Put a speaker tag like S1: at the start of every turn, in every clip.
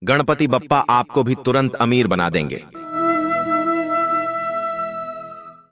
S1: गणपति बप्पा आपको भी तुरंत अमीर बना देंगे।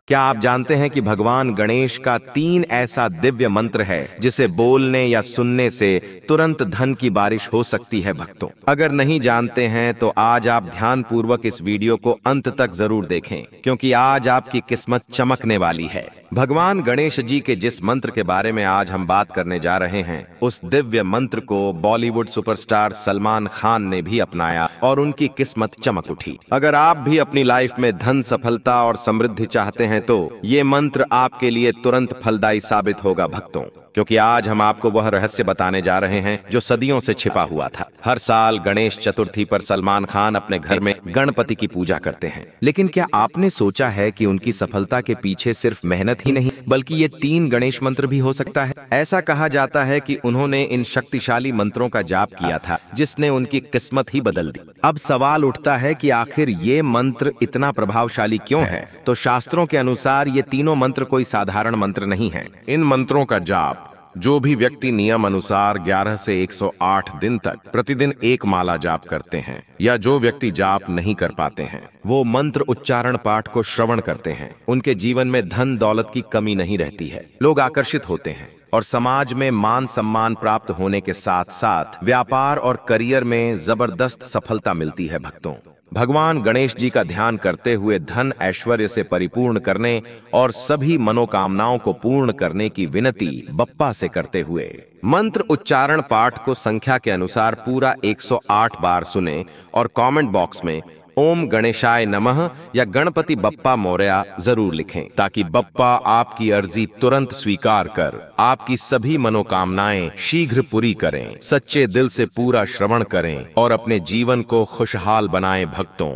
S1: क्या आप जानते हैं कि भगवान गणेश का 3 ऐसा दिव्य मंत्र है जिसे बोलने या सुनने से तुरंत धन की बारिश हो सकती है भक्तों? अगर नहीं जानते हैं तो आज आप ध्यानपूर्वक इस वीडियो को अंत तक जरूर देखें, क्योंकि आज आपकी किस्मत चमकने वाली है। भगवान गणेश जी के जिस मंत्र के बारे में आज हम बात करने जा रहे हैं, उस दिव्य मंत्र को बॉलीवुड सुपरस्टार सलमान खान ने भी अपनाया और उनकी किस्मत चमक उठी। अगर आप भी अपनी लाइफ में धन, सफलता और समृद्धि चाहते हैं तो ये मंत्र आपके लिए तुरंत फलदायी साबित होगा भक्तों, क्योंकि आज हम आपको वह रहस्य बताने जा रहे हैं जो सदियों से छिपा हुआ था। हर साल गणेश चतुर्थी पर सलमान खान अपने घर में गणपति की पूजा करते हैं, लेकिन क्या आपने सोचा है कि उनकी सफलता के पीछे सिर्फ मेहनत ही नहीं बल्कि ये 3 गणेश मंत्र भी हो सकता है? ऐसा कहा जाता है कि उन्होंने इन शक्तिशाली मंत्रों का जाप किया था जिसने उनकी किस्मत ही बदल दी। अब सवाल उठता है कि आखिर ये मंत्र इतना प्रभावशाली क्यों है? तो शास्त्रों के अनुसार ये तीनों मंत्र कोई साधारण मंत्र नहीं है। इन मंत्रों का जाप जो भी व्यक्ति नियम अनुसार 11 से 108 दिन तक प्रतिदिन एक माला जाप करते हैं, या जो व्यक्ति जाप नहीं कर पाते हैं, वो मंत्र उच्चारण पाठ को श्रवण करते हैं, उनके जीवन में धन दौलत की कमी नहीं रहती है। लोग आकर्षित होते हैं और समाज में मान सम्मान प्राप्त होने के साथ साथ व्यापार और करियर में जबरदस्त सफलता मिलती है भक्तों। भगवान गणेश जी का ध्यान करते हुए धन ऐश्वर्य से परिपूर्ण करने और सभी मनोकामनाओं को पूर्ण करने की विनती बप्पा से करते हुए मंत्र उच्चारण पाठ को संख्या के अनुसार पूरा 108 बार सुने और कमेंट बॉक्स में ओम गणेशाय नमः या गणपति बप्पा मोरया जरूर लिखें, ताकि बप्पा आपकी अर्जी तुरंत स्वीकार कर आपकी सभी मनोकामनाएं शीघ्र पूरी करें। सच्चे दिल से पूरा श्रवण करें और अपने जीवन को खुशहाल बनाएं भक्तों।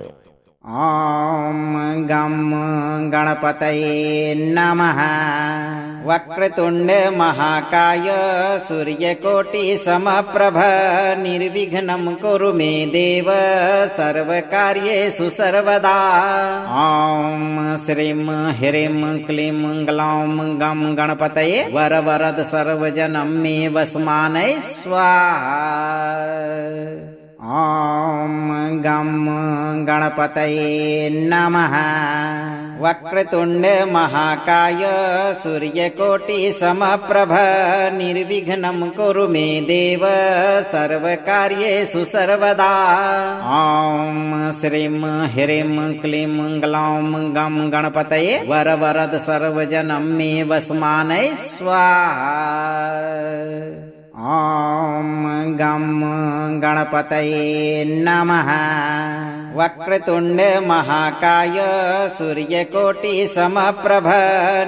S2: ॐ गं गणपतये नमः। वक्रतुण्ड महाकाय सूर्यकोटि समप्रभ निर्विघ्नं कुरु मे देव सर्वकार्येषु सर्वदा। ॐ श्रीं ह्रीं क्लीं ग्लौं गं गणपतये वरवरद सर्वजनं मे वसमानय स्वाहा। ॐ गं गणपतये नमः। वक्रतुण्ड महाकाय सूर्यकोटि समप्रभ निर्विघ्नं कुरु मे देव सर्वकार्येषु सर्वदा। ॐ श्रीं ह्रीं क्लीं ग्लौं गं गणपतये वरवरद सर्वजनं मे वसमानय स्वाहा। ॐ गं गणपतये नमः। वक्रतुण्ड महाकाय सूर्यकोटि समप्रभ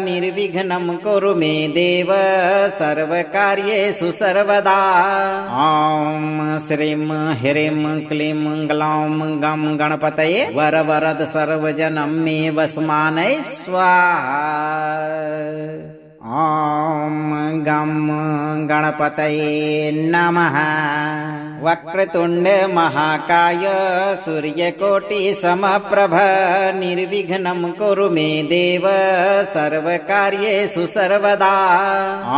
S2: निर्विघ्नं कुरु मे देव सर्वकार्येषु सर्वदा। ॐ श्रीं ह्रीं क्लीं ग्लौं गं गणपतये वरवरद सर्वजनं मे वसमानय स्वाहा। ॐ गं गणपतये नमः। वक्रतुण्ड महाकाय सूर्यकोटि समप्रभ निर्विघ्नं कुरु मे देव सर्वकार्येषु सर्वदा।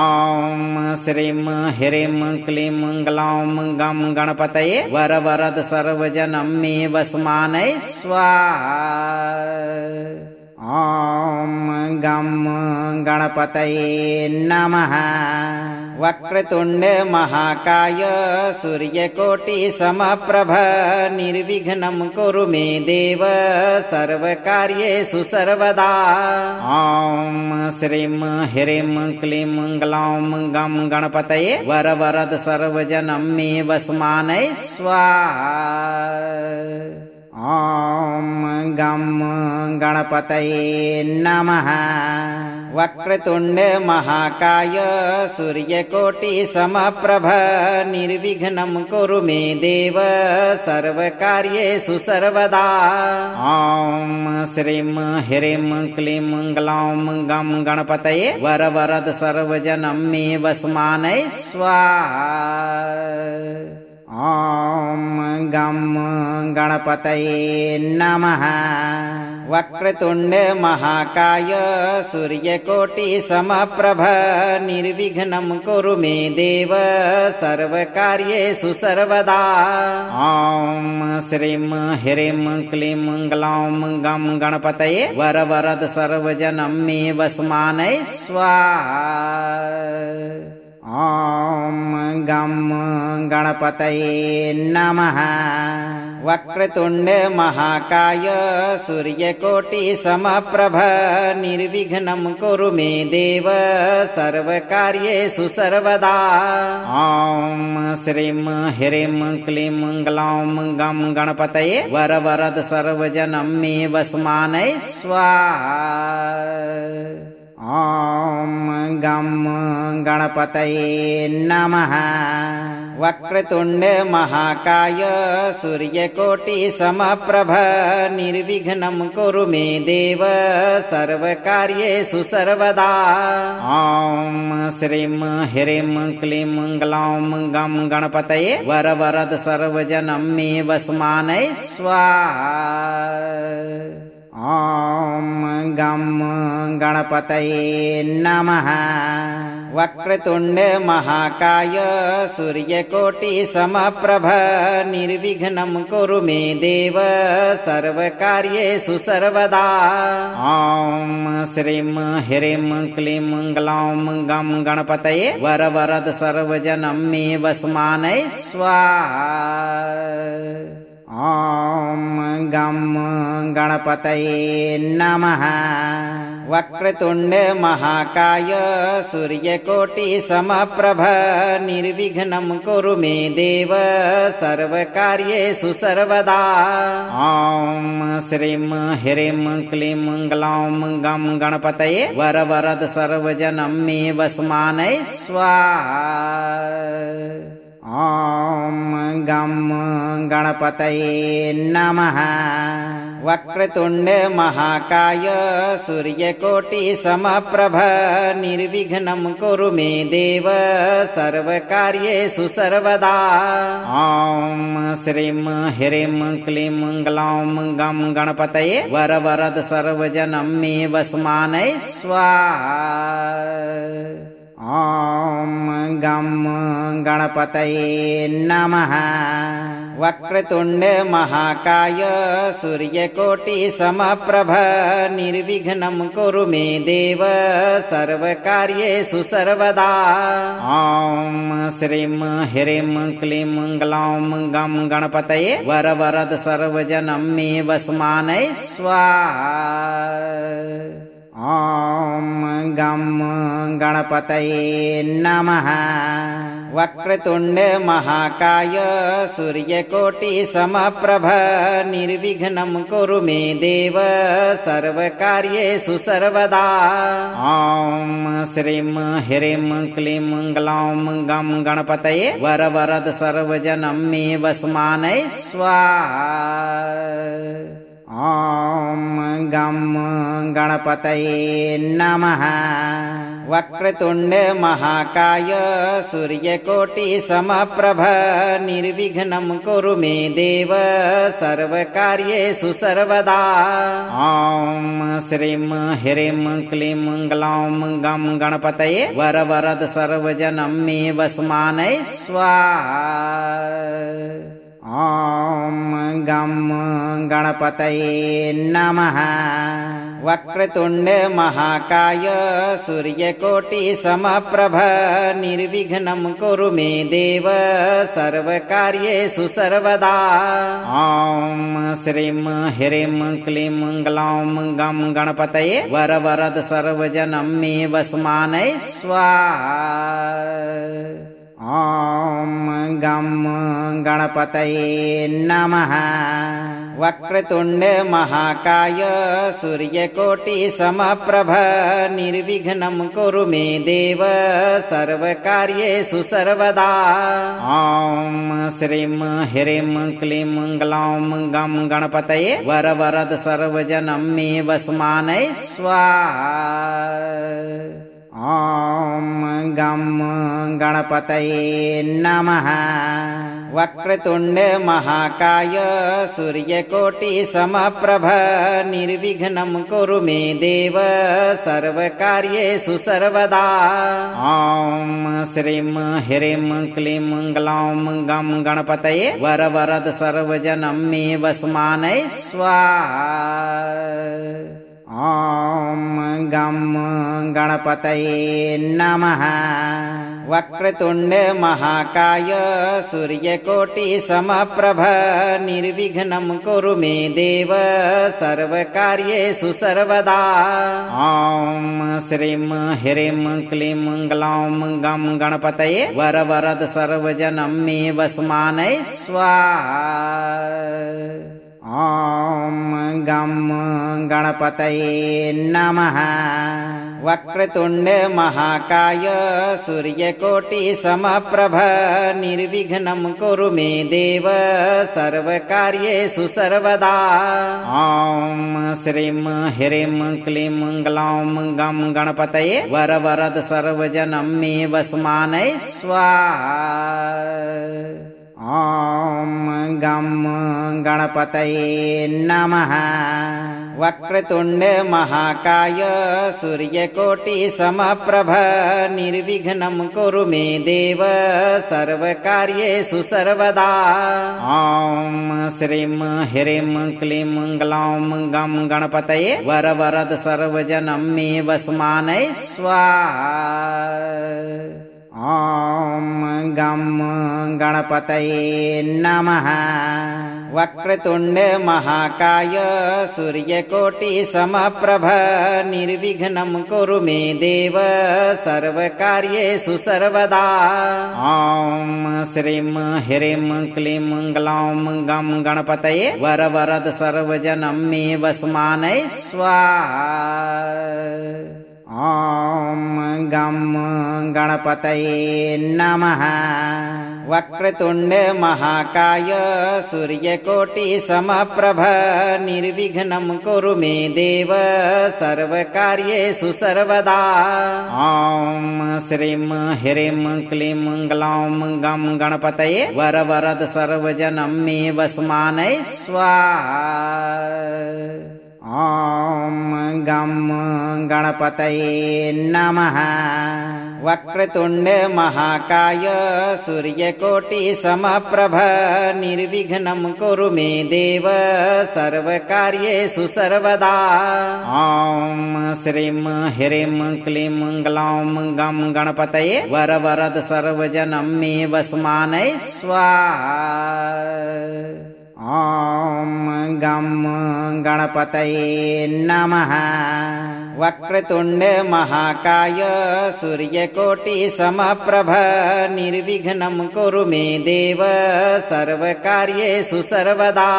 S2: ॐ श्रीं ह्रीं क्लीं ग्लौं गं गणपतये वरवरद सर्वजनं मे वसमानय स्वाहा। ॐ गं गणपतये नमः। वक्रतुण्ड महाकाय सूर्यकोटि समप्रभ निर्विघ्नं कुरु मे देव सर्वकार्येषु सर्वदा। ॐ श्रीं ह्रीं क्लीं ग्लौं गं गणपतये वरवरद सर्वजनं मे वसमानय स्वाहा। ॐ गं गणपतये नमः। वक्रतुण्ड महाकाय सूर्यकोटि समप्रभ निर्विघ्नं कुरु मे देव सर्वकार्येषु सर्वदा। ॐ श्रीं ह्रीं क्लीं ग्लौं गं गणपतये वरवरद सर्वजनं मे वसमानय स्वाहा। ॐ गं गणपतये नमः। वक्रतुण्ड महाकाय सूर्यकोटि समप्रभ निर्विघ्नं कुरु मे देव सर्वकार्येषु सर्वदा। ॐ श्रीं ह्रीं क्लीं ग्लौं गं गणपतये वरवरद सर्वजनं मे वसमानय स्वाहा। ॐ गं गणपतये नमः। वक्रतुण्ड महाकाय सूर्यकोटि समप्रभ निर्विघ्नं कुरु मे देव सर्वकार्येषु सर्वदा। ॐ श्रीं ह्रीं क्लीं ग्लौं गं गणपतये वरवरद सर्वजनं मे वसमानय स्वाहा। ॐ गं गणपतये नमः। वक्रतुण्ड महाकाय सूर्यकोटि समप्रभ निर्विघ्नं कुरु मे देव सर्वकार्येषु सर्वदा। ॐ श्रीं ह्रीं क्लीं ग्लौं गं गणपतये वरवरद सर्वजनं मे वसमानय स्वाहा। ॐ गं गणपतये नमः। वक्रतुण्ड महाकाय सूर्यकोटि समप्रभ निर्विघ्नं कुरु मे देव सर्वकार्येषु सर्वदा। ॐ श्रीं ह्रीं क्लीं ग्लौं गं गणपतये वरवरद सर्वजनं मे वसमानय स्वाहा। ॐ गं गणपतये नमः। वक्रतुण्ड महाकाय सूर्यकोटि समप्रभ निर्विघ्नं कुरु मे देव सर्वकार्येषु सर्वदा। ॐ श्रीं ह्रीं क्लीं ग्लौं गं गणपतये वरवरद सर्वजनं मे वसमानय स्वाहा। ॐ गं गणपतये नमः। वक्रतुण्ड महाकाय सूर्यकोटि समप्रभ निर्विघ्नं कुरु मे देव सर्वकार्येषु सर्वदा। ॐ श्रीं ह्रीं क्लीं ग्लौं गं गणपतये वरवरद सर्वजनं मे वसमानय स्वाहा। ॐ गं गणपतये नमः। वक्रतुण्ड महाकाय सूर्यकोटि समप्रभ निर्विघ्नं कुरु मे देव सर्वकार्येषु सर्वदा। ॐ श्रीं ह्रीं क्लीं ग्लौं गं गणपतये वरवरद सर्वजनं मे वसमानय स्वाहा। ॐ गं गणपतये नमः। वक्रतुण्ड महाकाय सूर्यकोटि समप्रभ निर्विघ्नं कुरु मे देव सर्वकार्येषु सर्वदा। ॐ श्रीं ह्रीं क्लीं ग्लौं गं गणपतये वरवरद सर्वजनं मे वसमानय स्वाहा। ॐ गं गणपतये नमः। वक्रतुण्ड महाकाय सूर्यकोटि समप्रभ निर्विघ्नं कुरु मे देव सर्वकार्येषु सर्वदा। ॐ श्रीं ह्रीं क्लीं ग्लौं गं गणपतये वरवरद सर्वजनं मे वसमानय स्वाहा। ॐ गं गणपतये नमः। वक्रतुण्ड महाकाय सूर्यकोटि समप्रभ निर्विघ्नं कुरु मे देव सर्वकार्येषु सर्वदा। ॐ श्रीं ह्रीं क्लीं ग्लौं गं गणपतये वरवरद सर्वजनं मे वसमानय स्वाहा। ॐ गं गणपतये नमः। वक्रतुण्ड महाकाय सूर्यकोटि समप्रभ निर्विघ्नं कुरु मे देव सर्वकार्येषु सर्वदा। ॐ श्रीं ह्रीं क्लीं ग्लौं गं गणपतये वरवरद सर्वजनं मे वसमानय स्वाहा। ॐ गं गणपतये नमः। वक्रतुण्ड महाकाय सूर्यकोटिसमप्रभ निर्विघ्नं कुरु मे देव सर्वकार्येषु सर्वदा। ॐ श्रीं ह्रीं क्लीं ग्लौं गं गणपतये वरवरद सर्वजनं मे वसमानय स्वाहा। ॐ गं गणपतये नमः। वक्रतुण्ड महाकाय सूर्यकोटिसमप्रभ निर्विघ्नं कुरु मे देव सर्वकार्येषु सर्वदा। ॐ श्रीं ह्रीं क्लीं ग्लौं गं गणपतये वरवरद सर्वजनं मे वसमानय स्वाहा। ॐ गं गणपतये नमः। वक्रतुण्ड महाकाय सूर्यकोटिसमप्रभ निर्विघ्नं कुरु मे देव सर्वकार्येषु सर्वदा। ॐ श्रीं ह्रीं क्लीं ग्लौं गं गणपतये वरवरद सर्वजनं मे वसमानय स्वाहा। ॐ गं गणपतये नमः। वक्रतुण्ड महाकाय सूर्यकोटिसमप्रभ निर्विघ्नं कुरु मे देव सर्वकार्येषु सर्वदा। ॐ श्रीं ह्रीं क्लीं ग्लौं गं गणपतये वरवरद सर्वजनं मे वसमानय स्वाहा। ॐ गं गणपतये नमः। वक्रतुण्ड महाकाय सूर्यकोटिसमप्रभ निर्विघ्नं कुरु मे देव सर्वकार्येषु सर्वदा। ॐ श्रीं ह्रीं क्लीं ग्लौं गं गणपतये वरवरद सर्वजनं मे वसमानय स्वाहा। ॐ गं गणपतये नमः। वक्रतुण्ड महाकाय सूर्यकोटिसमप्रभ निर्विघ्नं कुरु मे देव सर्वकार्येषु सर्वदा। ॐ श्रीं ह्रीं क्लीं ग्लौं गं गणपतये वरवरद सर्वजनं मे वसमानय स्वाहा। ॐ गं गणपतये नमः। वक्रतुण्ड महाकाय सूर्यकोटिसमप्रभ निर्विघ्नं कुरु मे देव सर्वकार्येषु सर्वदा। ॐ श्रीं ह्रीं क्लीं ग्लौं गं गणपतये वरवरद सर्वजनं मे वसमानय स्वाहा। ॐ गं गणपतये नमः। वक्रतुण्ड महाकाय सूर्यकोटिसमप्रभ निर्विघ्नं कुरु मे देव सर्वकार्येषु सर्वदा।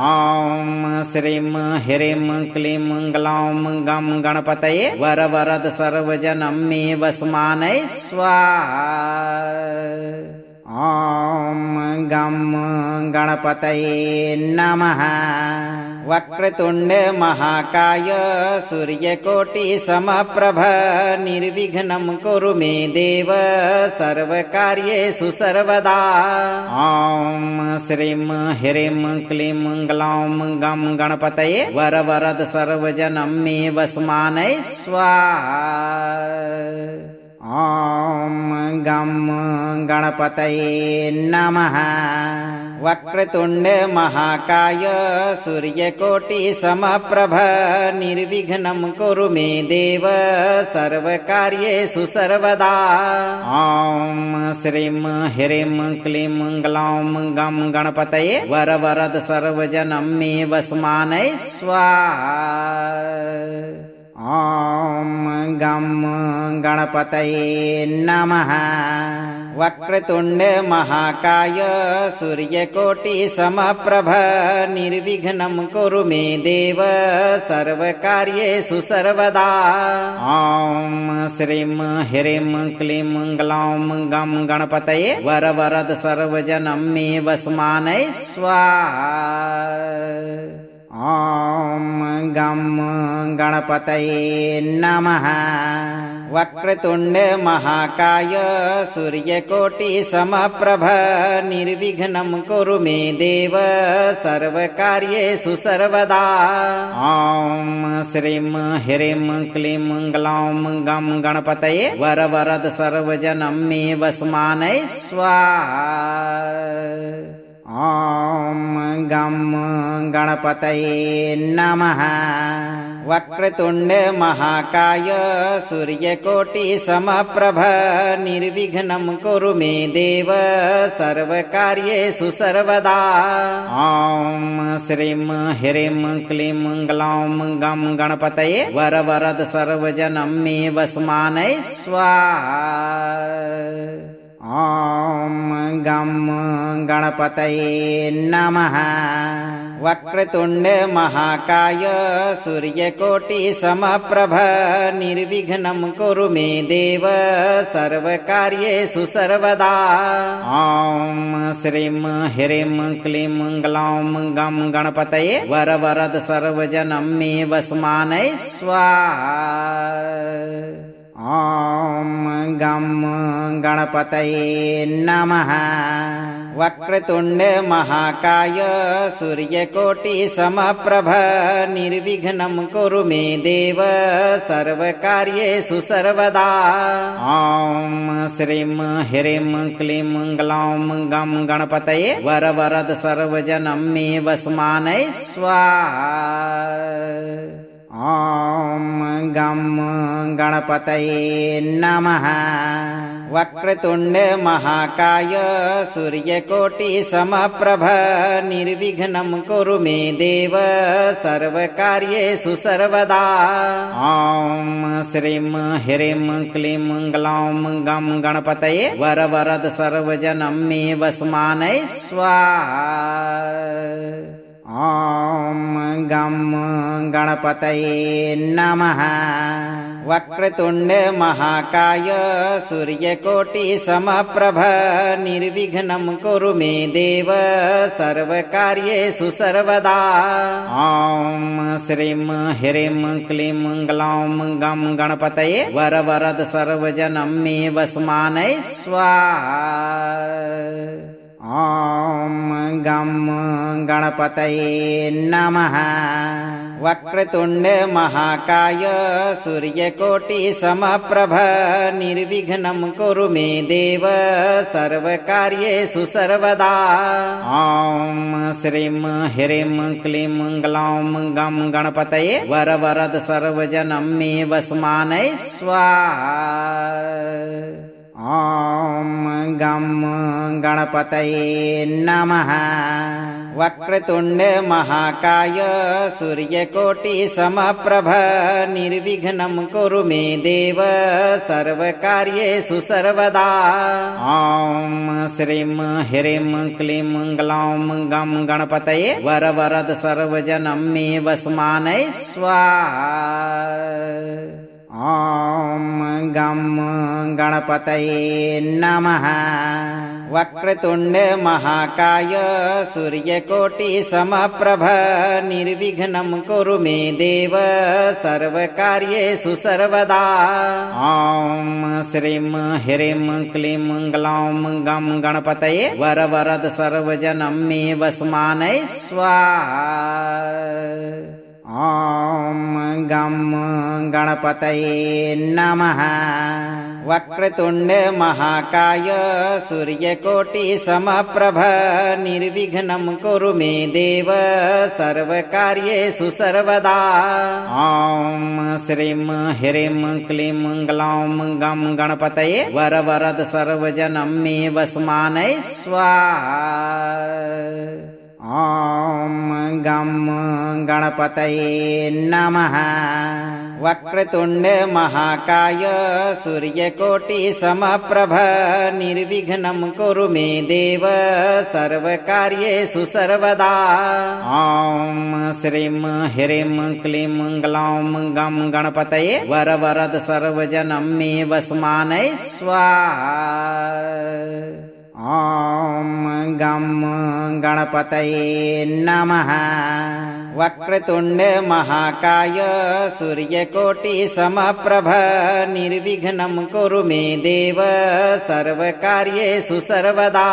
S2: ॐ श्रीं ह्रीं क्लीं ग्लौं गं गणपतये वरवरद सर्वजनं मे वसमानय स्वाहा। ॐ गं गणपतये नमः। वक्रतुण्ड महाकाय सूर्यकोटिसमप्रभ निर्विघ्नं कुरु मे देव सर्वकार्येषु सर्वदा। ॐ श्रीं ह्रीं क्लीं ग्लौं गं गणपतये वरवरद सर्वजनं मे वसमानय स्वाहा। ॐ गं गणपतये नमः। वक्रतुण्ड महाकाय सूर्यकोटिसमप्रभ निर्विघ्नं कुरु मे देव सर्वकार्येषु सर्वदा। ॐ श्रीं ह्रीं क्लीं ग्लौं गं गणपतये वरवरद सर्वजनं मे वसमानय स्वाहा। ॐ गं गणपतये नमः। वक्रतुण्ड महाकाय सूर्यकोटिसमप्रभ निर्विघ्नं कुरु मे देव सर्वकार्येषु सर्वदा। ॐ श्रीं ह्रीं क्लीं ग्लौं गं गणपतये वरवरद सर्वजनं मे वसमानय स्वाहा। ॐ गं गणपतये नमः। वक्रतुण्ड महाकाय सूर्यकोटिसमप्रभ निर्विघ्नं कुरु मे देव सर्वकार्येषु सर्वदा। ॐ श्रीं ह्रीं क्लीं ग्लौं गं गणपतये वरवरद सर्वजनं मे वसमानय स्वाहा। ॐ गं गणपतये नमः। वक्रतुण्ड महाकाय सूर्यकोटिसमप्रभ निर्विघ्नं कुरु मे देव सर्वकार्येषु सर्वदा। ॐ श्रीं ह्रीं क्लीं ग्लौं गं गणपतये वरवरद सर्वजनं मे वसमानय स्वाहा। ॐ गं गणपतये नमः। वक्रतुण्ड महाकाय सूर्यकोटिसमप्रभ निर्विघ्नं कुरु मे देव सर्वकार्येषु सर्वदा। ॐ श्रीं ह्रीं क्लीं ग्लौं गं गणपतये वरवरद सर्वजनं मे वसमानय स्वाहा। ॐ गं गणपतये नमः। वक्रतुण्ड महाकाय सूर्यकोटिसमप्रभ निर्विघ्नं कुरु मे देव सर्वकार्येषु सर्वदा। ॐ श्रीं ह्रीं क्लीं ग्लौं गं गणपतये वरवरद सर्वजनं मे वसमानय स्वाहा। ॐ गं गणपतये नमः। वक्रतुण्ड महाकाय सूर्यकोटिसमप्रभ निर्विघ्नं कुरु मे देव सर्वकार्येषु सर्वदा। ॐ श्रीं ह्रीं क्लीं ग्लौं गं गणपतये वरवरद सर्वजनं मे वसमानय स्वाहा। ॐ गं गणपतये नमः। वक्रतुण्ड महाकाय सूर्यकोटिसमप्रभ निर्विघ्नं कुरु मे देव सर्वकार्येषु सर्वदा। ॐ श्रीं ह्रीं क्लीं ग्लौं गं गणपतये वरवरद सर्वजनं मे वसमानय स्वाहा। ॐ गं गणपतये नमः। वक्रतुण्ड महाकाय सूर्यकोटिसमप्रभ निर्विघ्नं कुरु मे देव सर्वकार्येषु सर्वदा। ॐ श्रीं ह्रीं क्लीं ग्लौं गं गणपतये वरवरद सर्वजनं मे वसमानय स्वाहा। ॐ गं गणपतये नमः। वक्रतुण्ड महाकाय सूर्यकोटिसमप्रभ निर्विघ्नं कुरु मे देव सर्वकार्येषु सर्वदा। ॐ श्रीं ह्रीं क्लीं ग्लौं गं गणपतये वरवरद सर्वजनं मे वसमानय स्वाहा। ॐ गं गणपतये नमः। वक्रतुण्ड महाकाय सूर्यकोटिसमप्रभ निर्विघ्नं कुरु मे देव सर्वकार्येषु सर्वदा। ॐ श्रीं ह्रीं क्लीं ग्लौं गं गणपतये वरवरद सर्वजनं मे वसमानय स्वाहा। ॐ गं गणपतये नमः। वक्रतुण्ड महाकाय सूर्यकोटिसमप्रभ निर्विघ्नं कुरु मे देव सर्वकार्येषु सर्वदा। ॐ श्रीं ह्रीं क्लीं ग्लौं गं गणपतये वरवरद सर्वजनं मे वसमानय स्वाहा। ॐ गं गणपतये नमः। वक्रतुण्ड महाकाय सूर्यकोटिसमप्रभ निर्विघ्नं कुरु मे देव सर्वकार्येषु सर्वदा। ॐ श्रीं ह्रीं क्लीं ग्लौं गं गणपतये वरवरद सर्वजनं मे वसमानय स्वाहा। ॐ गं गणपतये नमः। वक्रतुण्ड महाकाय सूर्यकोटिसमप्रभ निर्विघ्नं कुरु मे देव सर्वकार्येषु सर्वदा।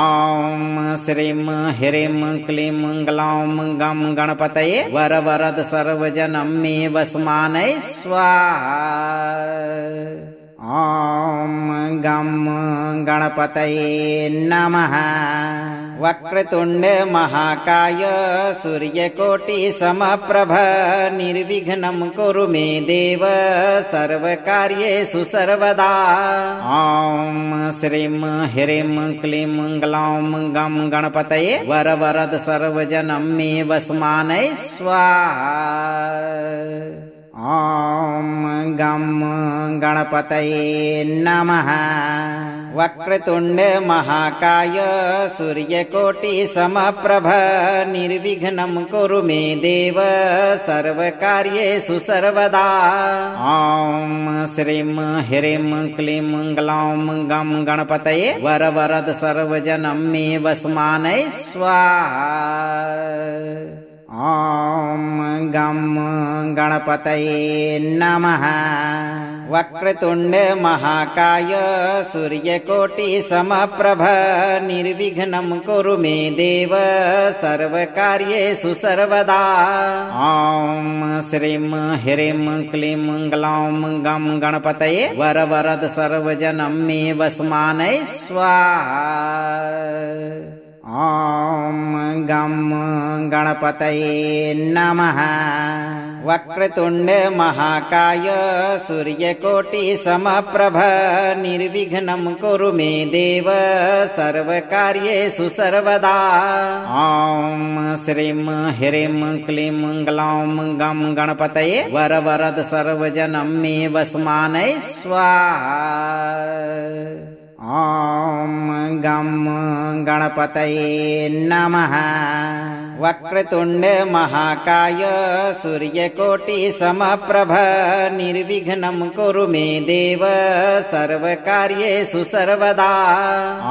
S2: ॐ श्रीं ह्रीं क्लीं ग्लौं गं गणपतये वरवरद सर्वजनं मे वस्मानय स्वाहा। ॐ गं गणपतये नमः। वक्रतुण्ड महाकाय सूर्यकोटिसमप्रभ निर्विघ्नं कुरु मे देव सर्वकार्येषु सर्वदा। ॐ श्रीं ह्रीं क्लीं ग्लौं गं गणपतये वरवरद सर्वजनं मे वस्मानय स्वाहा। ॐ गं गणपतये नमः। वक्रतुण्ड महाकाय सूर्यकोटिसमप्रभ निर्विघ्नं कुरु मे देव सर्वकार्येषु सर्वदा। ॐ श्रीं ह्रीं क्लीं ग्लौं गं गणपतये वरवरद सर्वजनं मे वस्मानय स्वाहा। ॐ गं गणपतये नमः। वक्रतुण्ड महाकाय सूर्यकोटिसमप्रभ निर्विघ्नं कुरु मे देव सर्वकार्येषु सर्वदा। ॐ श्रीं ह्रीं क्लीं ग्लौं गं गणपतये वरवरद सर्वजनं मे वस्मानय स्वाहा। ॐ गं गणपतये नमः। वक्रतुण्ड महाकाय सूर्यकोटिसमप्रभ निर्विघ्नं कुरु मे देव सर्वकार्येषु सर्वदा। ॐ श्रीं ह्रीं क्लीं ग्लौं गं गणपतये वरवरद सर्वजनं मे वस्मानय स्वाहा। ॐ गं गणपतये नमः। वक्रतुण्ड महाकाय सूर्यकोटिसमप्रभ निर्विघ्नं कुरु मे देव सर्वकार्येषु सर्वदा।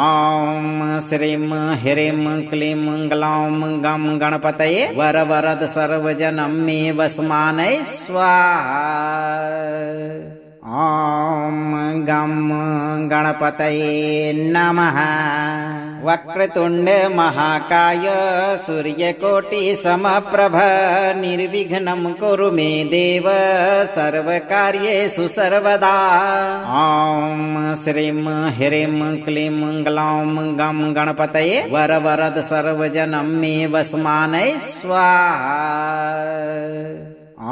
S2: ॐ श्रीं ह्रीं क्लीं ग्लौं गं गणपतये वरवरद सर्वजनं मे वस्मानय स्वाहा। ॐ गं गणपतये नमः। वक्रतुण्ड महाकाय सूर्यकोटिसमप्रभ निर्विघ्नं कुरु मे देव सर्वकार्येषु सर्वदा। ॐ श्रीं ह्रीं क्लीं ग्लौं गं गणपतये वरवरद सर्वजनं मे वस्मानय स्वाहा।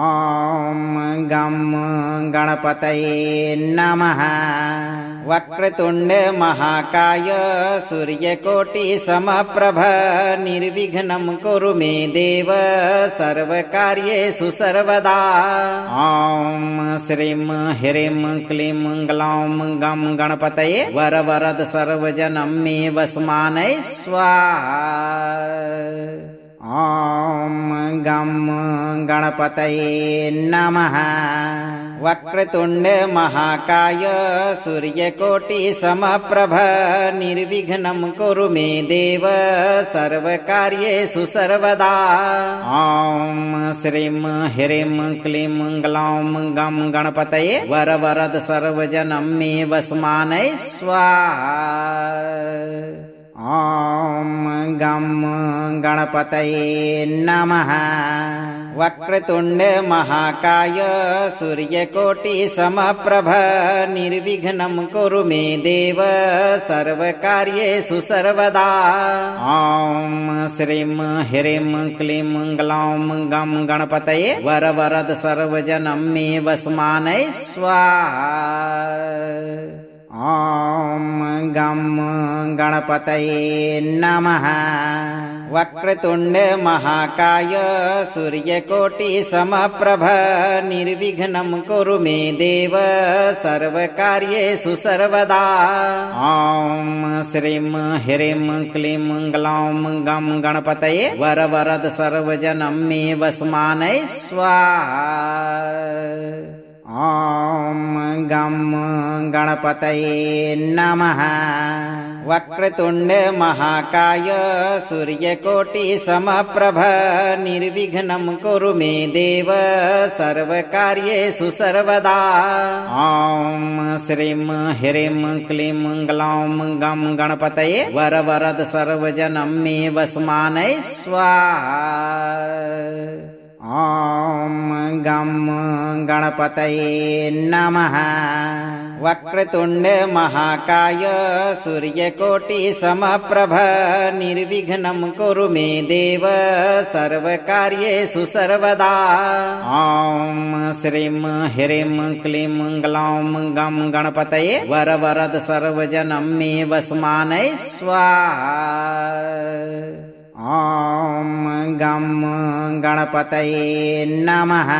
S2: ॐ गं गणपतये नमः। वक्रतुण्ड महाकाय सूर्यकोटिसमप्रभ निर्विघ्नं कुरु मे देव सर्वकार्येषु सर्वदा। ॐ श्रीं ह्रीं क्लीं ग्लौं गं गणपतये वरवरद सर्वजनं मे वस्मानय स्वाहा। ॐ गं गणपतये नमः। वक्रतुण्ड महाकाय सूर्यकोटिसमप्रभ निर्विघ्नं कुरु मे देव सर्वकार्येषु सर्वदा। ॐ श्रीं ह्रीं क्लीं ग्लौं गं गणपतये वरवरद सर्वजनं मे वस्मानय स्वाहा। ॐ गं गणपतये नमः। वक्रतुण्ड महाकाय सूर्यकोटिसमप्रभ निर्विघ्नं कुरु मे देव सर्वकार्येषु सर्वदा। ॐ श्रीं ह्रीं क्लीं ग्लौं गं गणपतये वरवरद सर्वजनं मे वस्मानय स्वाहा। ॐ गं गणपतये नमः। वक्रतुण्ड महाकाय सूर्यकोटिसमप्रभ निर्विघ्नं कुरु मे देव सर्वकार्येषु सर्वदा। ॐ श्रीं ह्रीं क्लीं ग्लौं गं गणपतये वरवरद सर्वजनं मे वस्मानय स्वाहा। ॐ गं गणपतये नमः। वक्रतुण्ड महाकाय सूर्यकोटिसमप्रभ निर्विघ्नं कुरु मे देव सर्वकार्येषु सर्वदा। ॐ श्रीं ह्रीं क्लीं ग्लौं गं गणपतये वरवरद सर्वजनं मे वसमानय स्वाहा। ॐ गं गणपतये नमः। वक्रतुण्ड महाकाय सूर्यकोटिसमप्रभ निर्विघ्नं कुरु मे देव सर्वकार्येषु सर्वदा। ॐ श्रीं ह्रीं क्लीं ग्लौं गं गणपतये वरवरद सर्वजनं मे वसमानय स्वाहा। ॐ गं गणपतये नमः।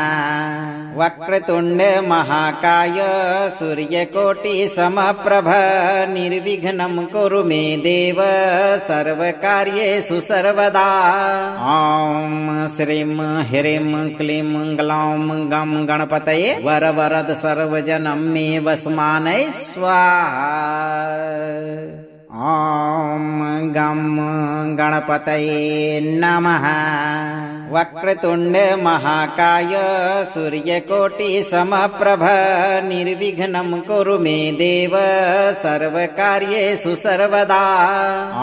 S2: वक्रतुण्ड महाकाय सूर्यकोटिसमप्रभ निर्विघ्नं कुरु मे देव सर्वकार्येषु सर्वदा। ॐ श्रीं ह्रीं क्लीं ग्लौं गं गणपतये वरवरद सर्वजनं मे वसमानय स्वाहा। ॐ गं गणपतये नमः। वक्रतुण्ड महाकाय सूर्यकोटिसमप्रभ निर्विघ्नं कुरु मे देव सर्वकार्येषु सर्वदा।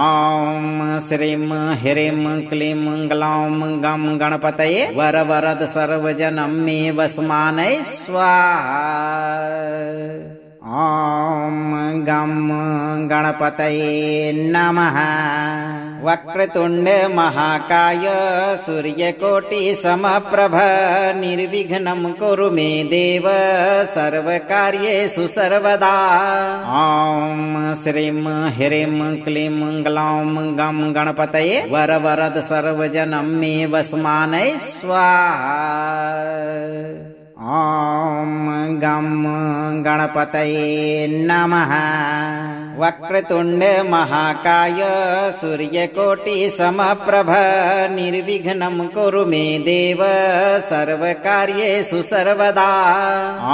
S2: ॐ श्रीं ह्रीं क्लीं ग्लौं गं गणपतये वरवरद सर्वजनं मे वसमानय स्वाहा। ॐ गं गणपतये नमः। वक्रतुण्ड महाकाय सूर्यकोटिसमप्रभ निर्विघ्नं कुरु मे देव सर्वकार्येषु सर्वदा। ॐ श्रीं ह्रीं क्लीं ग्लौं गं गणपतये वरवरद सर्वजनं मे वसमानय स्वाहा। ॐ गं गणपतये नमः। वक्रतुण्ड महाकाय सूर्यकोटिसमप्रभ निर्विघ्नं कुरु मे देव सर्वकार्येषु सर्वदा।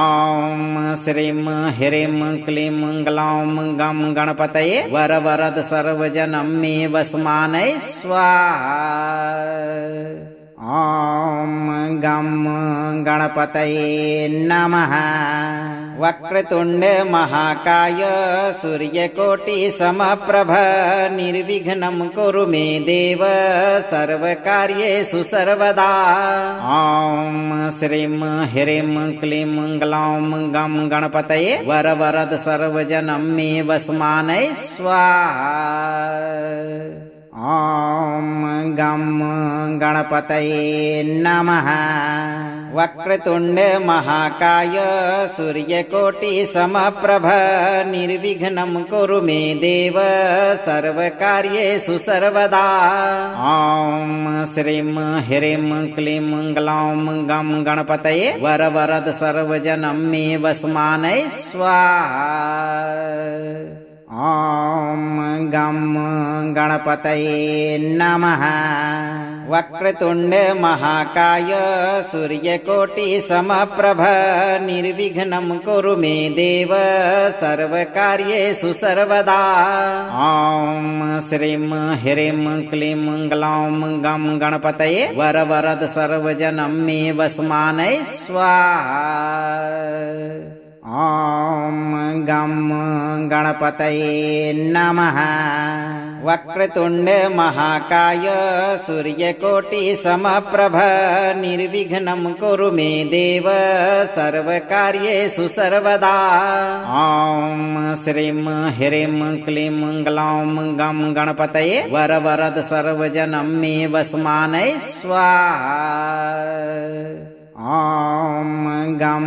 S2: ॐ श्रीं ह्रीं क्लीं ग्लौं गं गणपतये वरवरद सर्वजनं मे वसमानय स्वाहा। ॐ गं गणपतये नमः। वक्रतुण्ड महाकाय सूर्यकोटिसमप्रभ निर्विघ्नं कुरु मे देव सर्वकार्येषु सर्वदा। ॐ श्रीं ह्रीं क्लीं ग्लौं गं गणपतये वरवरद सर्वजनं मे वसमानय स्वाहा। ॐ गं गणपतये नमः। वक्रतुण्ड महाकाय सूर्यकोटिसमप्रभ निर्विघ्नं कुरु मे देव सर्वकार्येषु सर्वदा। ॐ श्रीं ह्रीं क्लीं ग्लौं गं गणपतये वरवरद सर्वजनं मे वसमानय स्वाहा। ॐ गं गणपतये नमः। वक्रतुण्ड महाकाय सूर्यकोटिसमप्रभ निर्विघ्नं कुरु मे देव सर्वकार्येषु सर्वदा। ॐ श्रीं ह्रीं क्लीं ग्लौं गं गणपतये वरवरद सर्वजनं मे वसमानय स्वाहा। ॐ गं गणपतये नमः। वक्रतुण्ड महाकाय सूर्यकोटिसमप्रभ निर्विघ्नं कुरु मे देव सर्वकार्येषु सर्वदा। ॐ श्रीं ह्रीं क्लीं ग्लौं गं गणपतये वरवरद सर्वजनं मे वसमानय स्वाहा। ॐ गं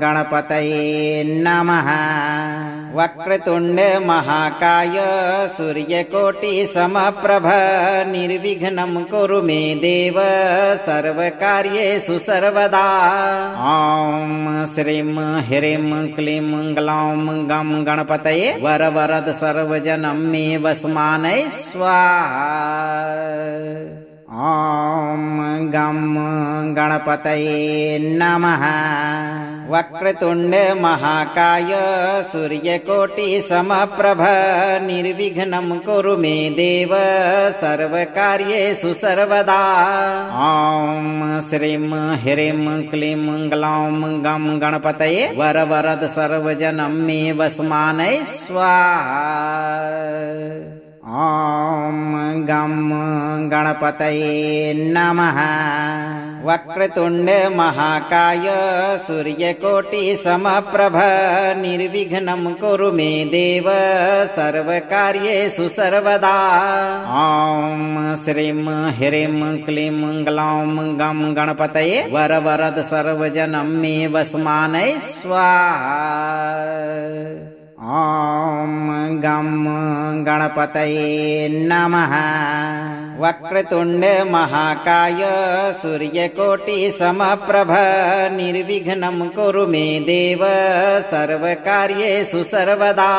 S2: गणपतये नमः। वक्रतुण्ड महाकाय सूर्यकोटिसमप्रभ निर्विघ्नं कुरु मे देव सर्वकार्येषु सर्वदा। ॐ श्रीं ह्रीं क्लीं ग्लौं गं गणपतये वरवरद सर्वजनं मे वसमानय स्वाहा। ॐ गं गणपतये नमः। वक्रतुण्ड महाकाय सूर्यकोटि समप्रभ निर्विघ्नं कुरु मे देव सर्वकार्येषु सर्वदा। ॐ श्रीं ह्रीं क्लीं ग्लौं गं गणपतये वरवरद सर्वजनं मे वसमानय स्वाहा। ॐ गं गणपतये नमः। वक्रतुण्ड महाकाय सूर्यकोटि समप्रभ निर्विघ्नं कुरु मे देव सर्वकार्येषु सर्वदा। ॐ श्रीं ह्रीं क्लीं ग्लौं गं गणपतये वरवरद सर्वजनं मे वसमानय स्वाहा। ॐ गं गणपतये नमः। वक्रतुण्ड महाकाय सूर्यकोटि समप्रभ निर्विघ्नं कुरु मे देव सर्वकार्येषु सर्वदा।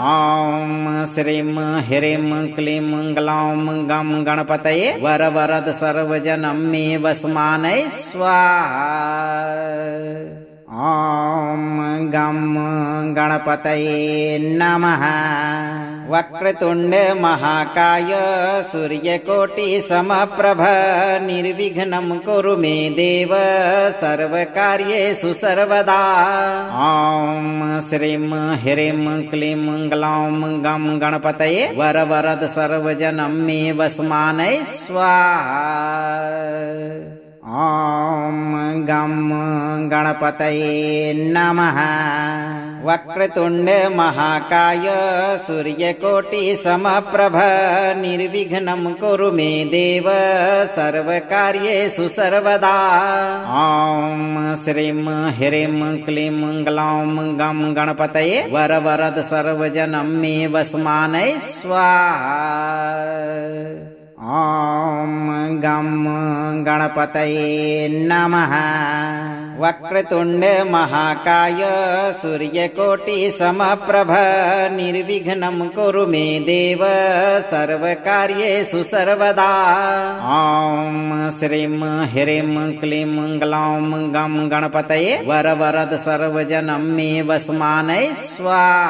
S2: ॐ श्रीं ह्रीं क्लीं ग्लौं गं गणपतये वरवरद सर्वजनं मे वसमानय स्वाहा। ॐ गं गणपतये नमः। वक्रतुण्ड महाकाय सूर्यकोटि समप्रभ निर्विघ्नं कुरु मे देव सर्वकार्येषु सर्वदा। ॐ श्रीं ह्रीं क्लीं ग्लौं गं गणपतये वरवरद सर्वजनं मे वसमानय स्वाहा। ॐ गं गणपतये नमः। वक्रतुण्ड महाकाय सूर्यकोटि समप्रभ निर्विघ्नं कुरु मे देव सर्वकार्येषु सर्वदा। ॐ श्रीं ह्रीं क्लीं ग्लौं गं गणपतये वरवरद सर्वजनं मे वसमानय स्वाहा। ॐ गं गणपतये नमः। वक्रतुण्ड महाकाय सूर्यकोटि समप्रभ निर्विघ्नं कुरु मे देव सर्वकार्येषु सर्वदा। ॐ श्रीं ह्रीं क्लीं ग्लौं गं गणपतये वरवरद सर्वजनं मे वसमानय स्वाहा।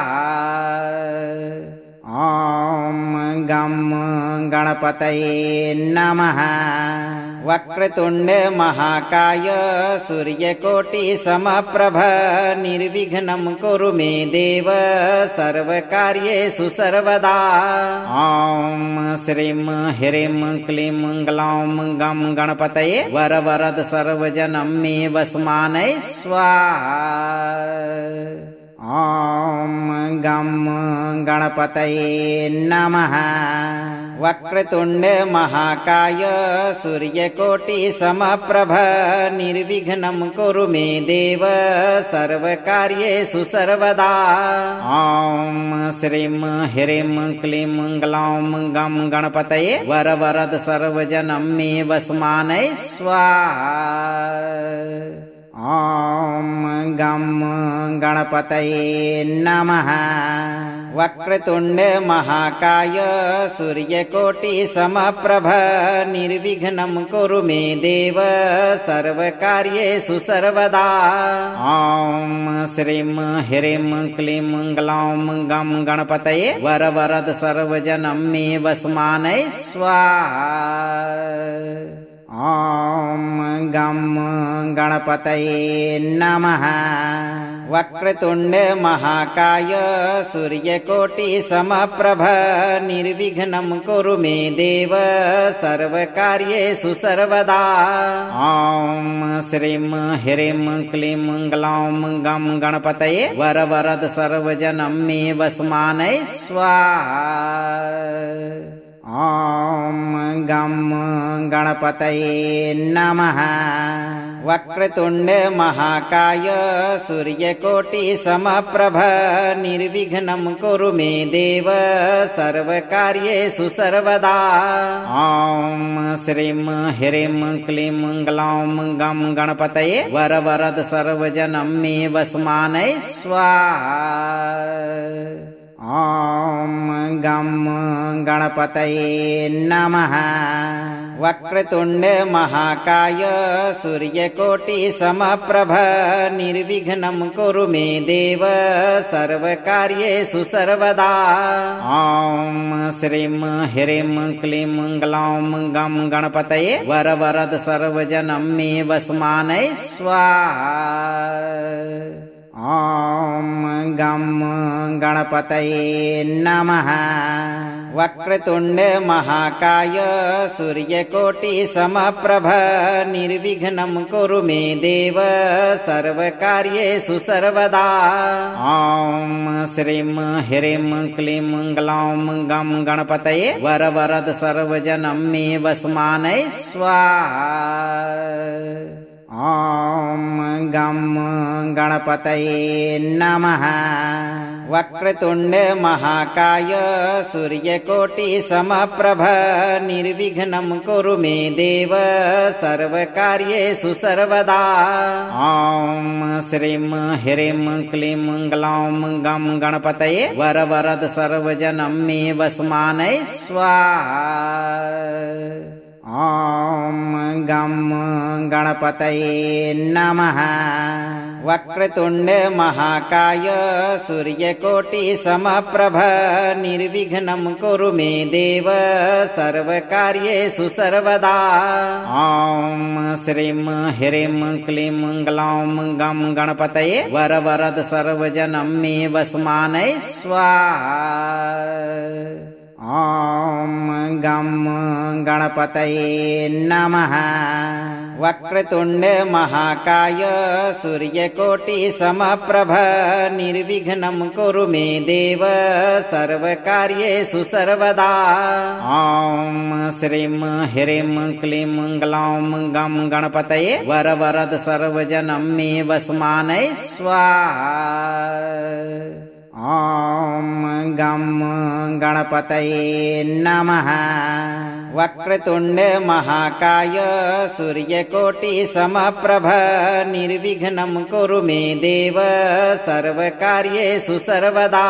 S2: ॐ गं गणपतये नमः। वक्रतुण्ड महाकाय सूर्यकोटि समप्रभ निर्विघ्नं कुरु मे देव सर्वकार्येषु सर्वदा। ॐ श्रीं ह्रीं क्लीं ग्लौं गं गणपतये वरवरद सर्वजनं मे वसमानय स्वाहा। ॐ गं गणपतये नमः। वक्रतुण्ड महाकाय सूर्यकोटि समप्रभ निर्विघ्नं कुरु मे देव सर्वकार्येषु सर्वदा। ॐ श्रीं ह्रीं क्लीं ग्लौं गं गणपतये वरवरद सर्वजनं मे वसमानय स्वाहा। ॐ गं गणपतये नमः। वक्रतुण्ड महाकाय सूर्यकोटि समप्रभ निर्विघ्नं कुरु मे देव सर्वकार्येषु सर्वदा। ॐ श्रीं ह्रीं क्लीं ग्लौं गं गणपतये वरवरद सर्वजनं मे वसमानय स्वाहा। ॐ गं गणपतये नमः। वक्रतुण्ड महाकाय सूर्यकोटि समप्रभ निर्विघ्नं कुरु मे देव सर्वकार्येषु सर्वदा। ॐ श्रीं ह्रीं क्लीं ग्लौं गं गणपतये वरवरद सर्वजनं मे वसमानय स्वाहा। ॐ गं गणपतये नमः। वक्रतुण्ड महाकाय सूर्यकोटि समप्रभ निर्विघ्नं कुरु मे देव सर्वकार्येषु सर्वदा। ॐ श्रीं ह्रीं क्लीं ग्लौं गं गणपतये वरवरद सर्वजनं मे वसमानय स्वाहा। ॐ गं गणपतये नमः। वक्रतुण्ड महाकाय सूर्यकोटिसमप्रभ निर्विघ्नं कुरु मे देव सर्वकार्येषु सर्वदा। ॐ श्रीं ह्रीं क्लीं ग्लौं गं गणपतये वरवरद सर्वजनं मे वसमानय स्वाहा। ॐ गं गणपतये नमः। वक्रतुण्ड महाकाय सूर्यकोटिसमप्रभ निर्विघ्नं कुरु मे देव सर्वकार्येषु सर्वदा। ॐ श्रीं ह्रीं क्लीं ग्लौं गं गणपतये वरवरद सर्वजनं मे वसमानय स्वाहा। ॐ गं गणपतये नमः। वक्रतुण्ड महाकाय सूर्यकोटिसमप्रभ निर्विघ्नं कुरु मे देव सर्वकार्येषु सर्वदा। ॐ श्रीं ह्रीं क्लीं ग्लौं गं गणपतये वरवरद सर्वजनं मे वसमानय स्वाहा। ॐ गं गणपतये नमः। वक्रतुण्ड महाकाय सूर्यकोटिसमप्रभ निर्विघ्नं कुरु मे देव सर्वकार्येषु सर्वदा। ॐ श्रीं ह्रीं क्लीं ग्लौं गं गणपतये वरवरद सर्वजनं मे वसमानय स्वाहा। ॐ गं गणपतये नमः। वक्रतुण्ड महाकाय सूर्यकोटिसमप्रभ निर्विघ्नं कुरु मे देव सर्वकार्येषु सर्वदा। ॐ श्रीं ह्रीं क्लीं ग्लौं गं गणपतये वरवरद सर्वजनं मे वसमानय स्वाहा। ॐ गं गणपतये नमः। वक्रतुण्ड महाकाय सूर्यकोटिसमप्रभ निर्विघ्नं कुरु मे देव सर्वकार्येषु सर्वदा।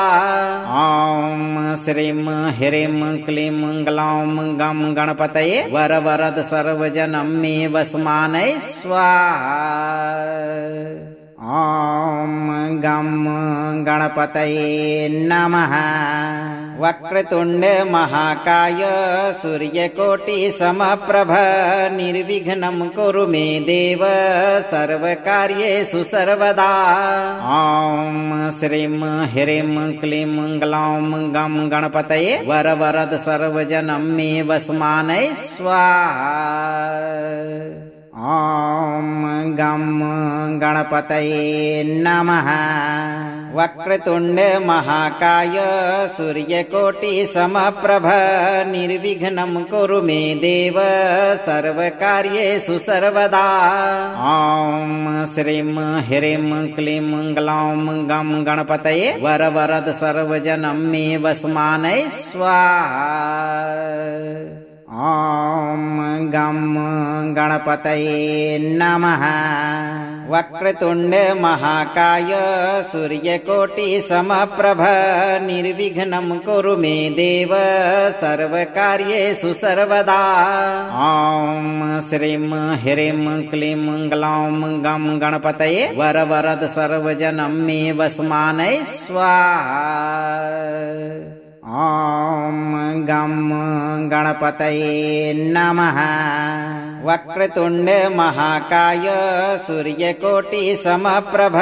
S2: ॐ श्रीं ह्रीं क्लीं ग्लौं गं गणपतये वरवरद सर्वजनं मे वसमानय स्वाहा। ॐ गं गणपतये नमः। वक्रतुण्ड महाकाय सूर्यकोटिसमप्रभ निर्विघ्नं कुरु मे देव सर्वकार्येषु सर्वदा। ॐ श्रीं ह्रीं क्लीं ग्लौं गं गणपतये वरवरद सर्वजनं मे वसमानय स्वाहा। ॐ गं गणपतये नमः। वक्रतुण्ड महाकाय सूर्यकोटिसमप्रभ निर्विघ्नं कुरु मे देव सर्वकार्येषु सर्वदा। ॐ श्रीं ह्रीं क्लीं ग्लौं गं गणपतये वरवरद सर्वजनं मे वसमानय स्वाहा। ॐ गं गणपतये नमः। वक्रतुण्ड महाकाय सूर्यकोटिसमप्रभ निर्विघ्नं कुरु मे देव सर्वकार्येषु सर्वदा। ॐ श्रीं ह्रीं क्लीं ग्लौं गं गणपतये वरवरद सर्वजनं मे वसमानय स्वाहा। ॐ गं गणपतये नमः। वक्रतुण्ड महाकाय सूर्यकोटिसमप्रभ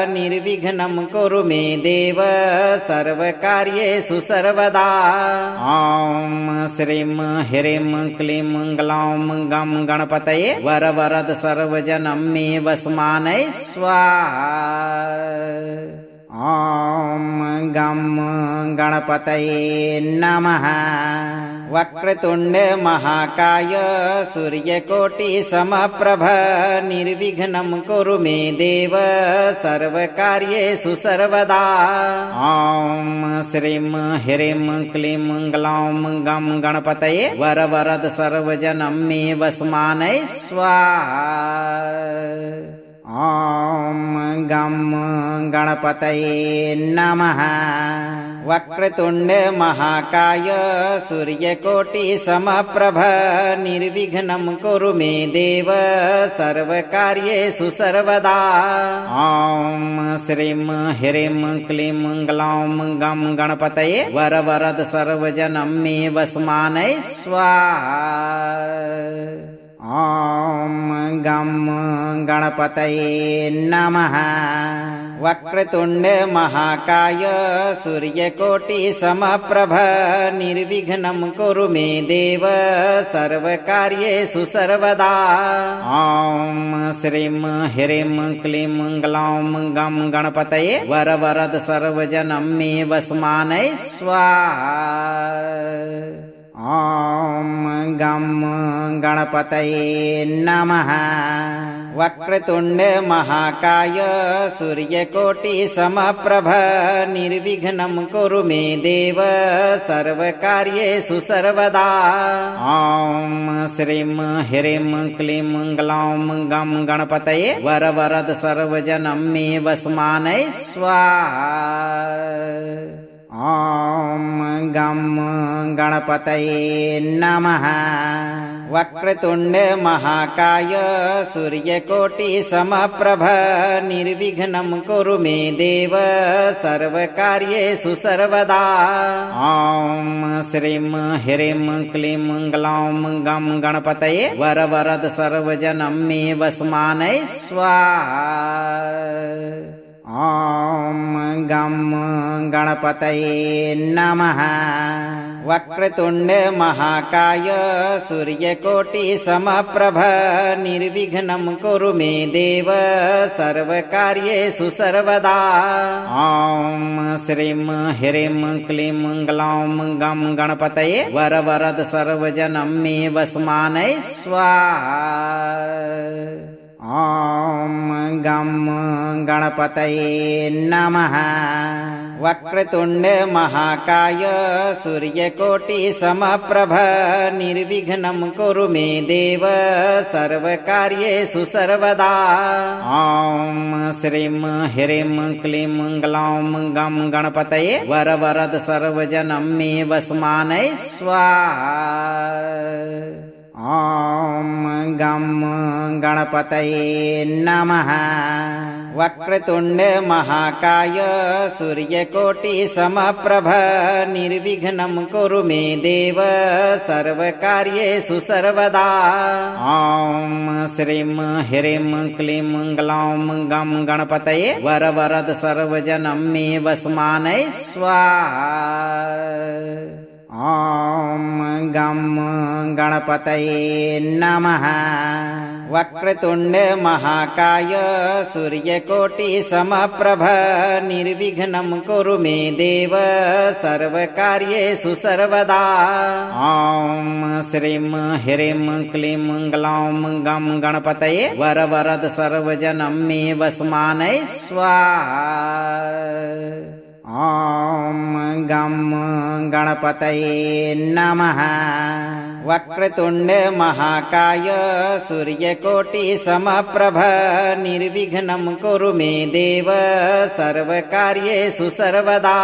S2: निर्विघ्नं कुरु मे देव सर्वकार्येषु सर्वदा। ॐ श्रीं ह्रीं क्लीं ग्लौं गं गणपतये वरवरद सर्वजनं मे वसमानय स्वाहा। ॐ गं गणपतये नमः। वक्रतुण्ड महाकाय सूर्यकोटिसमप्रभ निर्विघ्नं कुरु मे देव सर्वकार्येषु सर्वदा। ॐ श्रीं ह्रीं क्लीं ग्लौं गं गणपतये वरवरद सर्वजनं मे वसमानय स्वाहा। ॐ गं गणपतये नमः। वक्रतुण्ड महाकाय सूर्यकोटि समप्रभ निर्विघ्नं कुरु मे देव सर्वकार्येषु सर्वदा। ॐ श्रीं ह्रीं क्लीं ग्लौं गं गणपतये वरवरद सर्वजनं मे वस्मानय स्वाहा। ॐ गं गणपतये नमः। वक्रतुण्ड महाकाय सूर्यकोटि समप्रभ निर्विघ्नं कुरु मे देव सर्वकार्येषु सर्वदा। ॐ श्रीं ह्रीं क्लीं ग्लौं गं गणपतये वरवरद सर्वजनं मे वस्मानय स्वाहा। ॐ गं गणपतये नमः। वक्रतुण्ड महाकाय सूर्यकोटि समप्रभ निर्विघ्नं कुरु मे देव सर्वकार्येषु सर्वदा। ॐ श्रीं ह्रीं क्लीं ग्लौं गं गणपतये वरवरद सर्वजनं मे वस्मानय स्वाहा। ॐ गं गणपतये नमः। वक्रतुण्ड महाकाय सूर्यकोटि समप्रभ निर्विघ्नं कुरु मे देव सर्वकार्येषु सर्वदा। ॐ श्रीं ह्रीं क्लीं ग्लौं गं गणपतये वरवरद सर्वजनं मे वस्मानय स्वाहा। ॐ गं गणपतये नमः। वक्रतुण्ड महाकाय सूर्यकोटि समप्रभ निर्विघ्नं कुरु मे देव सर्वकार्येषु सर्वदा। ॐ श्रीं ह्रीं क्लीं ग्लौं गं गणपतये वरवरद सर्वजनं मे वस्मानय स्वाहा। ॐ गं गणपतये नमः। वक्रतुण्ड महाकाय सूर्यकोटि समप्रभ निर्विघ्नं कुरु मे देव सर्वकार्येषु सर्वदा। ॐ श्रीं ह्रीं क्लीं ग्लौं गं गणपतये वरवरद सर्वजनं मे वस्मानय स्वाहा। ॐ गं गणपतये नमः। वक्रतुण्ड महाकाय सूर्यकोटि समप्रभ निर्विघ्नं कुरु मे देव सर्वकार्येषु सर्वदा। ॐ श्रीं ह्रीं क्लीं ग्लौं गं गणपतये वरवरद सर्वजनं मे वस्मानय स्वाहा। ॐ गं गणपतये नमः। वक्रतुण्ड महाकाय सूर्यकोटि समप्रभ निर्विघ्नं कुरु मे देव सर्वकार्येषु सर्वदा। ॐ श्रीं ह्रीं क्लीं ग्लौं गं गणपतये वरवरद सर्वजनं मे वस्मानय स्वाहा। ॐ गं गणपतये नमः। वक्रतुण्ड महाकाय सूर्यकोटि समप्रभ निर्विघ्नं कुरु मे देव सर्वकार्येषु सर्वदा।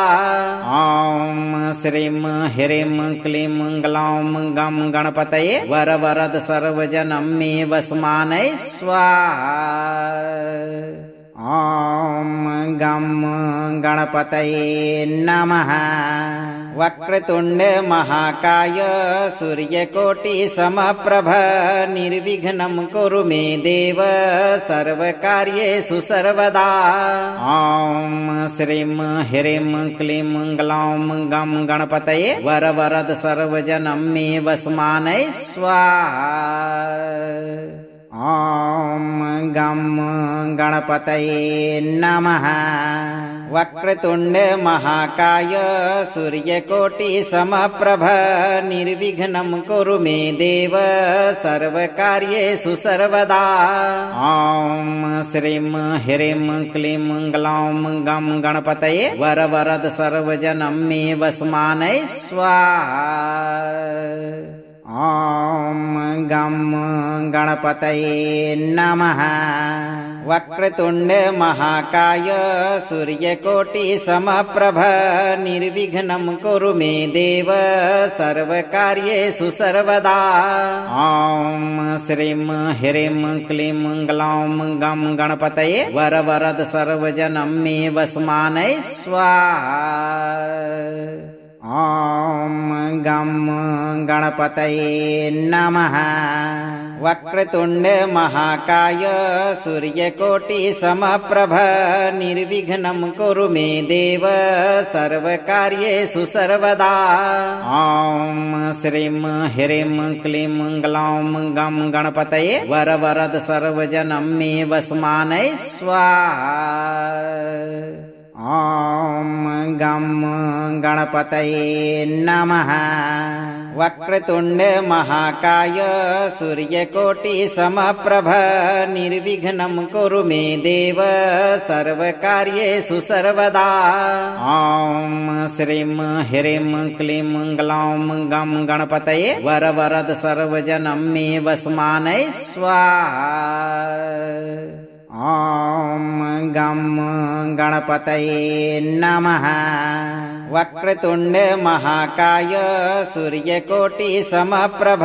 S2: ॐ श्रीं ह्रीं क्लीं ग्लौं गं गणपतये वरवरद सर्वजनं मे वस्मानय स्वाहा। ॐ गं गणपतये नमः। वक्रतुण्ड महाकाय सूर्यकोटि समप्रभ निर्विघ्नं कुरु मे देव सर्वकार्येषु सर्वदा। ॐ श्रीं ह्रीं क्लीं ग्लौं गं गणपतये वरवरद सर्वजनं मे वस्मानय स्वाहा। ॐ गं गणपतये नमः। वक्रतुण्ड महाकाय सूर्यकोटि समप्रभ निर्विघ्नं कुरु मे देव सर्वकार्येषु सर्वदा। ॐ श्रीं ह्रीं क्लीं ग्लौं गं गणपतये वरवरद सर्वजनं मे वस्मानय स्वाहा। ॐ गं गणपतये नमः। वक्रतुण्ड महाकाय सूर्यकोटिसमप्रभ निर्विघ्नं कुरु मे देव सर्वकार्येषु सर्वदा। ॐ श्रीं ह्रीं क्लीं ग्लौं गं गणपतये वरवरद सर्वजनं मे वसमानय स्वाहा। ॐ गं गणपतये नमः। वक्रतुण्ड महाकाय सूर्यकोटिसमप्रभ निर्विघ्नं कुरु मे देव सर्वकार्येषु सर्वदा। ॐ श्रीं ह्रीं क्लीं ग्लौं गं गणपतये वरवरद सर्वजनं मे वसमानय स्वाहा। ॐ गं गणपतये नमः। वक्रतुण्ड महाकाय सूर्यकोटिसमप्रभ निर्विघ्नं कुरु मे देव सर्वकार्येषु सर्वदा। ॐ श्रीं ह्रीं क्लीं ग्लौं गं गणपतये वरवरद सर्वजनं मे वसमानय स्वाहा। ॐ गं गणपतये नमः। वक्रतुण्ड महाकाय सूर्यकोटिसमप्रभ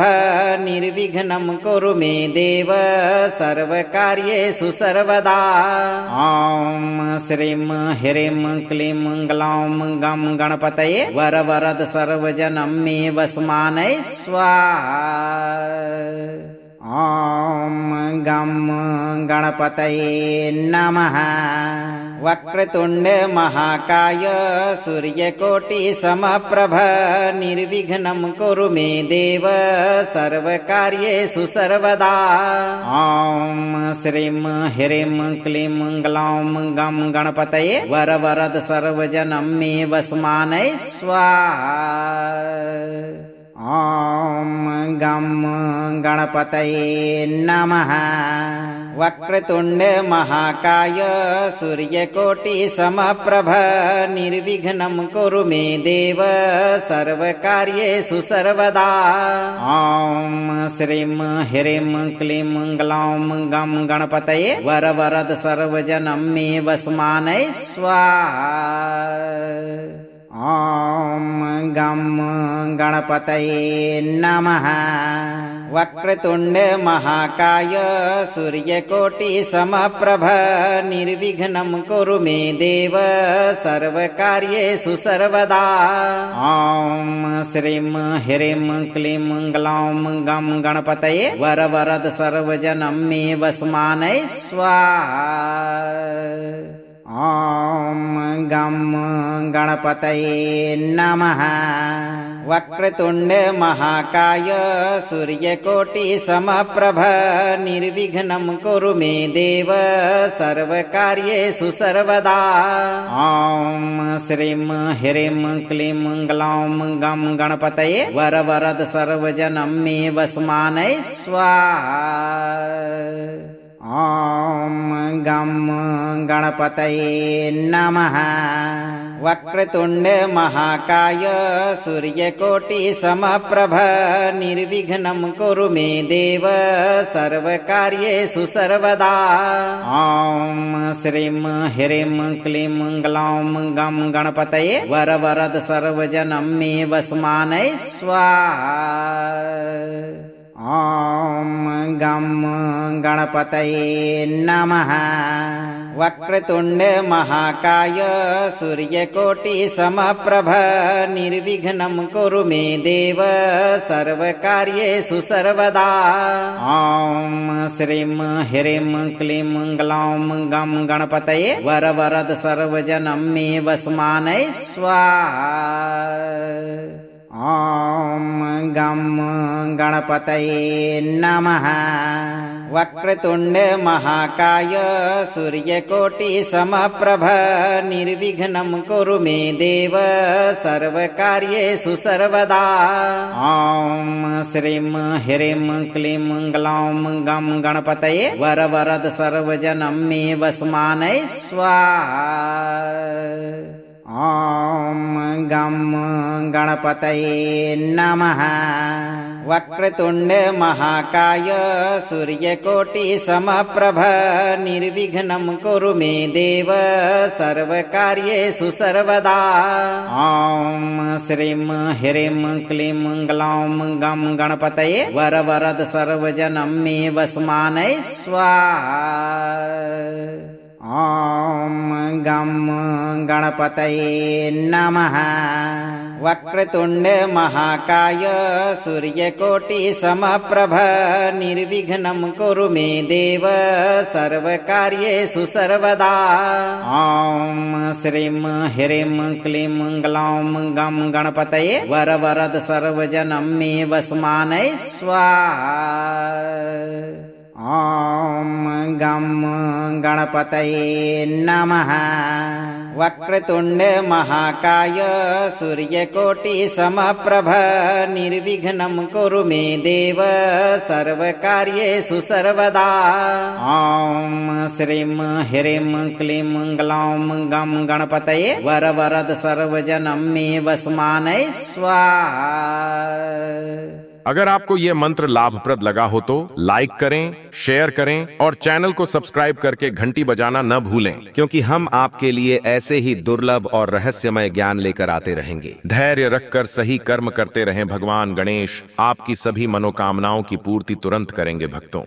S2: निर्विघ्नं कुरु मे देव सर्वकार्येषु सर्वदा। ॐ श्रीं ह्रीं क्लीं ग्लौं गं गणपतये वरवरद सर्वजनं मे वसमानय स्वाहा। ॐ गं गणपतये नमः। वक्रतुण्ड महाकाय सूर्यकोटिसमप्रभ निर्विघ्नं कुरु मे देव सर्वकार्येषु सर्वदा। ॐ श्रीं ह्रीं क्लीं ग्लौं गं गणपतये वरवरद सर्वजनं मे वसमानय स्वाहा। ॐ गं गणपतये नमः। वक्रतुण्ड महाकाय सूर्यकोटिसमप्रभ निर्विघ्नं कुरु मे देव सर्वकार्येषु सर्वदा। ॐ श्रीं ह्रीं क्लीं ग्लौं गं गणपतये वरवरद सर्वजनं मे वसमानय स्वाहा। ॐ गं गणपतये नमः। वक्रतुण्ड महाकाय सूर्यकोटिसमप्रभ निर्विघ्नं कुरु मे देव सर्वकार्येषु सर्वदा। ॐ श्रीं ह्रीं क्लीं ग्लौं गं गणपतये वरवरद सर्वजनं मे वसमानय स्वाहा। ॐ गं गणपतये नमः। वक्रतुण्ड महाकाय सूर्यकोटिसमप्रभ निर्विघ्नं कुरु मे देव सर्वकार्येषु सर्वदा। ॐ श्रीं ह्रीं क्लीं ग्लौं गं गणपतये वरवरद सर्वजनं मे वसमानय स्वाहा। ॐ गं गणपतये नमः। वक्रतुण्ड महाकाय सूर्यकोटिसमप्रभ निर्विघ्नं कुरु मे देव सर्वकार्येषु सर्वदा। ॐ श्रीं ह्रीं क्लीं ग्लौं गं गणपतये वरवरद सर्वजनं मे वसमानय स्वाहा। ॐ गं गणपतये नमः। वक्रतुण्ड महाकाय सूर्यकोटिसमप्रभ निर्विघ्नं कुरु मे देव सर्वकार्येषु सर्वदा। ॐ श्रीं ह्रीं क्लीं ग्लौं गं गणपतये वरवरद सर्वजनं मे वसमानय स्वाहा। ॐ गं गणपतये नमः। वक्रतुण्ड महाकाय सूर्यकोटिसमप्रभ निर्विघ्नं कुरु मे देव सर्वकार्येषु सर्वदा। ॐ श्रीं ह्रीं क्लीं ग्लौं गं गणपतये वरवरद सर्वजनं मे वसमानय स्वाहा। ॐ गं गणपतये नमः। वक्रतुण्ड महाकाय सूर्यकोटिसमप्रभ निर्विघ्नं कुरु मे देव सर्वकार्येषु सर्वदा। ॐ श्रीं ह्रीं क्लीं ग्लौं गं गणपतये वरवरद सर्वजनं मे वस्मानय स्वाहा। ॐ गं गणपतये नमः। वक्रतुण्ड महाकाय सूर्यकोटिसमप्रभ निर्विघ्नं कुरु मे देव सर्वकार्येषु सर्वदा। ॐ श्रीं ह्रीं क्लीं ग्लौं गं गणपतये वरवरद सर्वजनं मे वस्मानय स्वाहा। ॐ गं गणपतये नमः। वक्रतुण्ड महाकाय सूर्यकोटिसमप्रभ निर्विघ्नं कुरु मे देव सर्वकार्येषु सर्वदा। ॐ श्रीं ह्रीं क्लीं ग्लौं गं गणपतये वरवरद सर्वजनं मे वस्मानय स्वाहा।
S1: अगर आपको यह मंत्र लाभप्रद लगा हो तो लाइक करें, शेयर करें और चैनल को सब्सक्राइब करके घंटी बजाना न भूलें, क्योंकि हम आपके लिए ऐसे ही दुर्लभ और रहस्यमय ज्ञान लेकर आते रहेंगे। धैर्य रखकर सही कर्म करते रहें। भगवान गणेश आपकी सभी मनोकामनाओं की पूर्ति तुरंत करेंगे भक्तों।